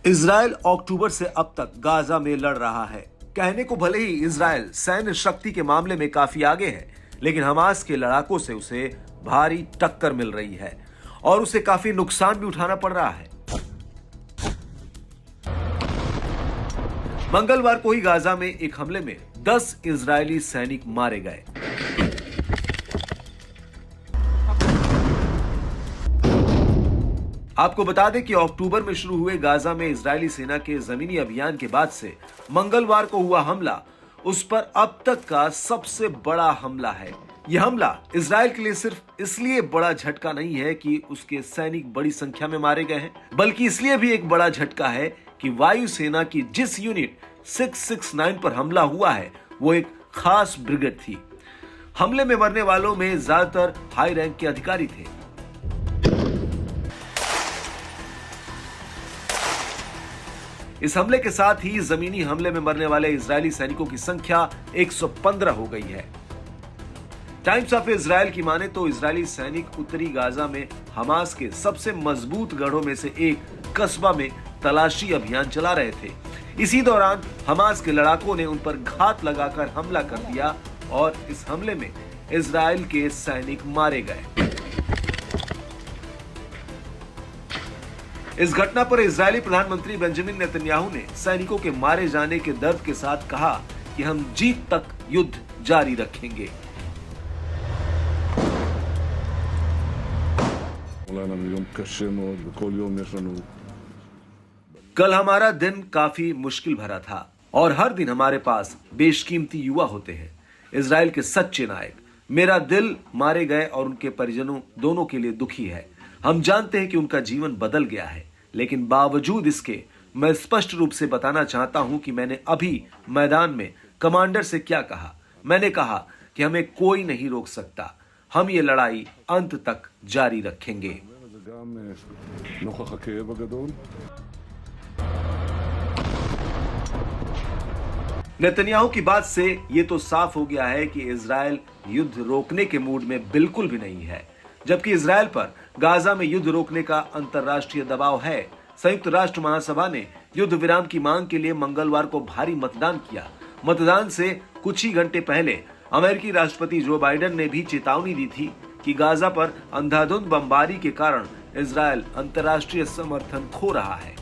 Israel अक्टूबर से अब तक गाजा में लड़ रहा है। कहने को भले ही इजराइल सैन्य शक्ति के मामले में काफी आगे है, लेकिन हमास के लड़ाकों से उसे भारी टक्कर मिल रही है और उसे काफी नुकसान भी उठाना पड़ रहा है। मंगलवार को ही गाजा में एक हमले में 10 इजरायली सैनिक मारे गए। आपको बता दें कि अक्टूबर में शुरू हुए गाजा में इजरायली सेना के जमीनी अभियान के बाद से मंगलवार को हुआ हमला उस पर अब तक का सबसे बड़ा हमला है। यह हमला इजराइल के लिए सिर्फ इसलिए बड़ा झटका नहीं है कि उसके सैनिक बड़ी संख्या में मारे गए हैं, बल्कि इसलिए भी एक बड़ा झटका है कि वायुसेना की जिस यूनिट 669 पर हमला हुआ है वो एक खास ब्रिगेड थी। हमले में मरने वालों में ज्यादातर हाई रैंक के अधिकारी थे। इस हमले के साथ ही जमीनी हमले में मरने वाले इजरायली सैनिकों की संख्या 115 हो गई है। टाइम्स ऑफ इजराइल की माने तो इजरायली सैनिक उत्तरी गाजा में हमास के सबसे मजबूत गढ़ों में से एक कस्बा में तलाशी अभियान चला रहे थे। इसी दौरान हमास के लड़ाकों ने उन पर घात लगाकर हमला कर दिया और इस हमले में इजराइल के सैनिक मारे गए। इस घटना पर इजरायली प्रधानमंत्री बेंजामिन नेतन्याहू ने सैनिकों के मारे जाने के दर्द के साथ कहा कि हम जीत तक युद्ध जारी रखेंगे। कल हमारा दिन काफी मुश्किल भरा था और हर दिन हमारे पास बेशकीमती युवा होते हैं, इजराइल के सच्चे नायक। मेरा दिल मारे गए और उनके परिजनों दोनों के लिए दुखी है। हम जानते हैं कि उनका जीवन बदल गया है, लेकिन बावजूद इसके मैं स्पष्ट रूप से बताना चाहता हूं कि मैंने अभी मैदान में कमांडर से क्या कहा। मैंने कहा कि हमें कोई नहीं रोक सकता, हम ये लड़ाई अंत तक जारी रखेंगे। नेतन्याहू की बात से ये तो साफ हो गया है कि इजराइल युद्ध रोकने के मूड में बिल्कुल भी नहीं है, जबकि इजराइल पर गाजा में युद्ध रोकने का अंतर्राष्ट्रीय दबाव है। संयुक्त राष्ट्र महासभा ने युद्ध विराम की मांग के लिए मंगलवार को भारी मतदान किया। मतदान से कुछ ही घंटे पहले अमेरिकी राष्ट्रपति जो बाइडेन ने भी चेतावनी दी थी कि गाजा पर अंधाधुंध बमबारी के कारण इजराइल अंतर्राष्ट्रीय समर्थन खो रहा है।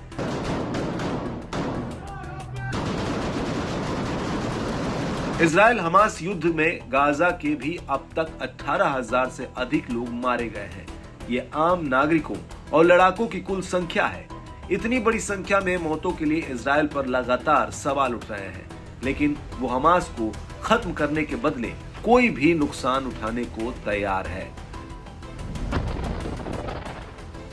इजराइल हमास युद्ध में गाजा के भी अब तक 18,000 से अधिक लोग मारे गए हैं। ये आम नागरिकों और लड़ाकों की कुल संख्या है। इतनी बड़ी संख्या में मौतों के लिए इजराइल पर लगातार सवाल उठ रहे हैं, लेकिन वो हमास को खत्म करने के बदले कोई भी नुकसान उठाने को तैयार है।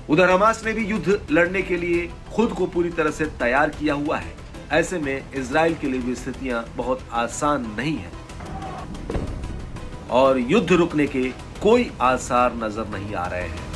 उधर हमास ने भी युद्ध लड़ने के लिए खुद को पूरी तरह से तैयार किया हुआ है। ऐसे में इजराइल के लिए भी स्थितियां बहुत आसान नहीं है और युद्ध रुकने के कोई आसार नजर नहीं आ रहे हैं।